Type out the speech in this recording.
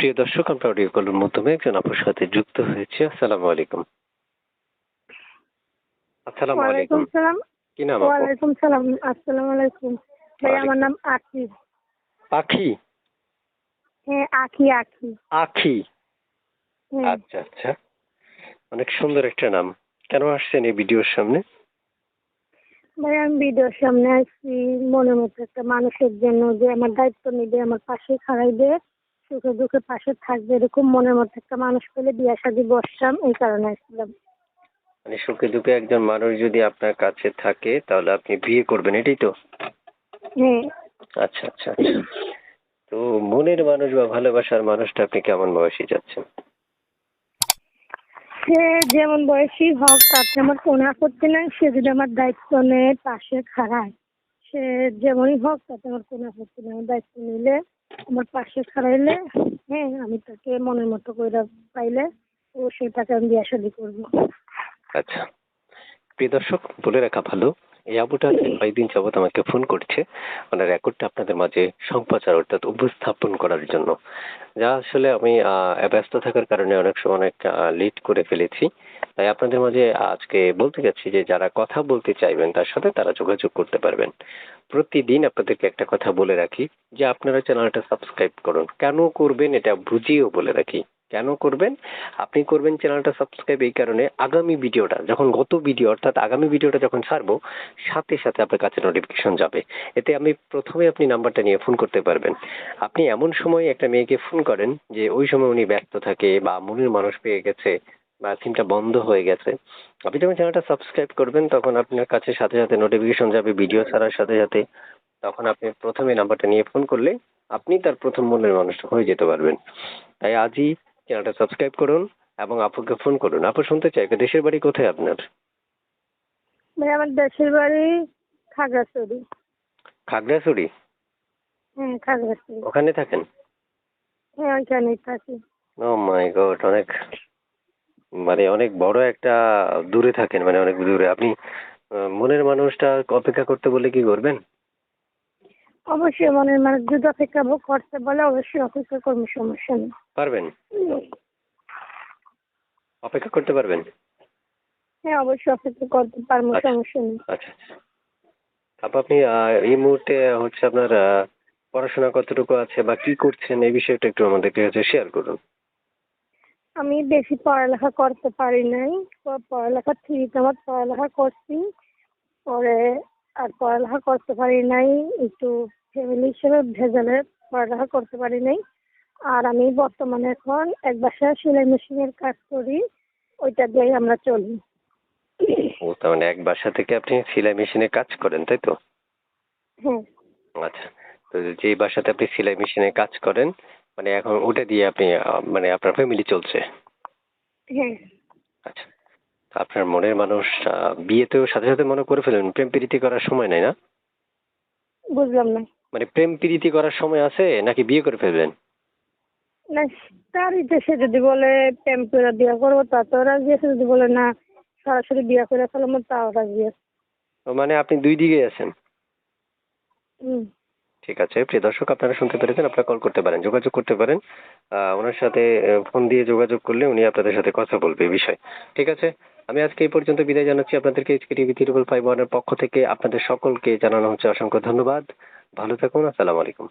প্রিয় দর্শক, আমরা অডিও কলের মাধ্যমে একজন আপুর সাথে যুক্ত হয়েছি। আসসালামু আলাইকুম। আসসালামু আলাইকুম। ওয়ালাইকুম সালাম। কি নাম আপু? ওয়ালাইকুম সালাম। আসসালামু আলাইকুম। ভাই, আমার নাম আখি। পাখি? হ্যাঁ, আখি আখি। আখি? হ্যাঁ আচ্ছা আচ্ছা, অনেক সুন্দর একটা নাম। কেন আসছেন এই ভিডিওর সামনে? ভাই, আমি ভিডিওর সামনে আসছি মনের মতো একটা মানুষের জন্য, যে আমার দায়িত্ব নিবে, আমার পাশে খাড়াইবে, সুখে দুঃখে পাশে থাকবে, এরকম মনের মতো একটা মানুষ পেলে বিয়ে শাদী বসতাম, এই কারণে আসছিলাম। মানে সুখে দুঃখে একজন মানুষ যদি আপনার কাছে থাকে তাহলে আপনি বিয়ে করবেন, এটাই তো? হ্যাঁ। আচ্ছা আচ্ছা আচ্ছা। তো মনের মানুষ বা ভালোবাসার মানুষটা আপনি কেমন বয়সী যাচ্ছেন? সে যেমন বয়সী হোক, তাতে আমার কোনো আপত্তি নাই। সে যদি আমার দায়িত্ব নেয়, পাশে খাড়ায়, সে যেমনই হোক, তাতে আমার কোনো আপত্তি নেই। আমার দায়িত্ব নিলে, আমার পাশে খাড়াইলে, হ্যাঁ, আমি তাকে মনের মতো করে পাইলে অবশ্যই তাকে আমি বিয়ে শাদী করবো। আচ্ছা, প্রিয় দর্শক, বলে রাখা ভালো, এই আপুটা কয়েকদিন যাবৎ আমাকে ফোন করছে মানে রেকর্ডটা আপনাদের মাঝে সম্প্রচার অর্থাৎ উপস্থাপন করার জন্য, যা আসলে আমি ব্যস্ত থাকার কারণে অনেক সময় অনেক লেট করে ফেলেছি। তাই আপনাদের মাঝে আজকে বলতে যাচ্ছি যে যারা কথা বলতে চাইবেন তার সাথে তারা যোগাযোগ করতে পারবেন। প্রতিদিন আপনাদেরকে একটা কথা বলে রাখি যে আপনারা চ্যানেলটা সাবস্ক্রাইব করুন। কেন করবেন এটা বুঝিয়েও বলে রাখি। কেন করবেন? আপনি করবেন চ্যানেলটা সাবস্ক্রাইব এই কারণে, আগামী ভিডিওটা যখন গত ভিডিও অর্থাৎ আগামী ভিডিওটা যখন ছাড়বো সাথে সাথে আপনার কাছে নোটিফিকেশন যাবে। এতে আমি প্রথমে আপনি নাম্বারটা নিয়ে ফোন করতে পারবেন। আপনি এমন সময় একটা মেয়েকে ফোন করেন যে ওই সময় উনি ব্যস্ত থাকে বা মনের মানুষ পেয়ে গেছে বা সিমটা বন্ধ হয়ে গেছে। আপনি যখন চ্যানেলটা সাবস্ক্রাইব করবেন তখন আপনার কাছে সাথে সাথে নোটিফিকেশন যাবে ভিডিও ছাড়ার সাথে সাথে। তখন আপনি প্রথমে নাম্বারটা নিয়ে ফোন করলে আপনি তার প্রথম মনের মানুষ হয়ে যেতে পারবেন। তাই আজই চ্যানেলটা সাবস্ক্রাইব করুন এবং আপুকে ফোন করুন। আপু শুনতে চাই দেশের বাড়ি কোথায় আপনার? ভাই, আমার দেশের বাড়ি খাগড়াছড়ি। খাগড়াছড়ি? হ্যাঁ, খাগড়াছড়ি। ওখানে থাকেন? হ্যাঁ, ওইখানেই থাকি। ও মাই গড, অনেক মানে অনেক বড় একটা দূরে থাকেন, মানে অনেক দূরে আপনি। মনের মানুষটা অপেক্ষা করতে বলে কি করবেন? অবশ্যই মনের মানুষ যদি অপেক্ষা করতে বলে, অবশ্যই অপেক্ষা করবো, সমস্যা নেই। পারবেন? অপেক্ষা করতে পারবেন? হ্যাঁ, অবশ্যই অপেক্ষা করতে পারবো, আচ্ছা সমস্যা নেই। আচ্ছা আচ্ছা। আপু আপনি এই মুহূর্তে হচ্ছে আপনার পড়াশোনা কতটুকু আছে বা কি করছেন এই বিষয়টা একটু আমাদেরকে হচ্ছে শেয়ার করুন। আমি বেশি পড়ালেখা করতে পারি নাই। পড়ালেখা ঠিক, আমার পড়ালেখা করছি, পরে আর পড়ালেখা করতে পারি নাই। একটু ফ্যামিলি হিসেবে ভেজালে পড়ালেখা করতে পারি নাই। আর আমি বর্তমানে এখন এক বাসায় সেলাই মেশিনের কাজ করি, ওইটা দিয়েই আমরা চলি। ও, তার মানে এক বাসা থেকে আপনি সেলাই মেশিনে কাজ করেন, তাই তো? হ্যাঁ। আচ্ছা। তো যে বাসাতে আপনি সেলাই মেশিনে কাজ করেন মানে এখন ওটা দিয়ে আপনি মানে আপনার ফ্যামিলি চলছে? হ্যাঁ। আচ্ছা। তো আপনার মনের মানুষ বিয়েতেও সাথে সাথে মনে করে ফেলেন, প্রেম প্রীতি করার সময় নাই না? বুঝলাম না। মানে প্রেম প্রীতি করার সময় আছে নাকি বিয়ে করে ফেলবেন? না, তার দেশে যদি বলে প্রেম করে বিয়ে করবো, তা তো রাজি আছে। যদি বলে না, সরাসরি বিয়ে করে ফেলবো, তাও রাজি আছে। ও, মানে আপনি দুই দিকেই আছেন। হুম। ঠিক আছে, প্রিয় দর্শক, আপনারা শুনতে পেরেছেন, আপনারা কল করতে পারেন, যোগাযোগ করতে পারেন। ওনার সাথে ফোন দিয়ে যোগাযোগ করলে উনি আপনাদের সাথে কথা বলবে এই বিষয়ে। ঠিক আছে, আমি আজকে এই পর্যন্ত বিদায় জানাচ্ছি আপনাদেরকে। এইচকে টিভি 355 এর পক্ষ থেকে আপনাদের সকলকে জানানো হচ্ছে অসংখ্য ধন্যবাদ। ভালো থাকুন, আসসালামু আলাইকুম।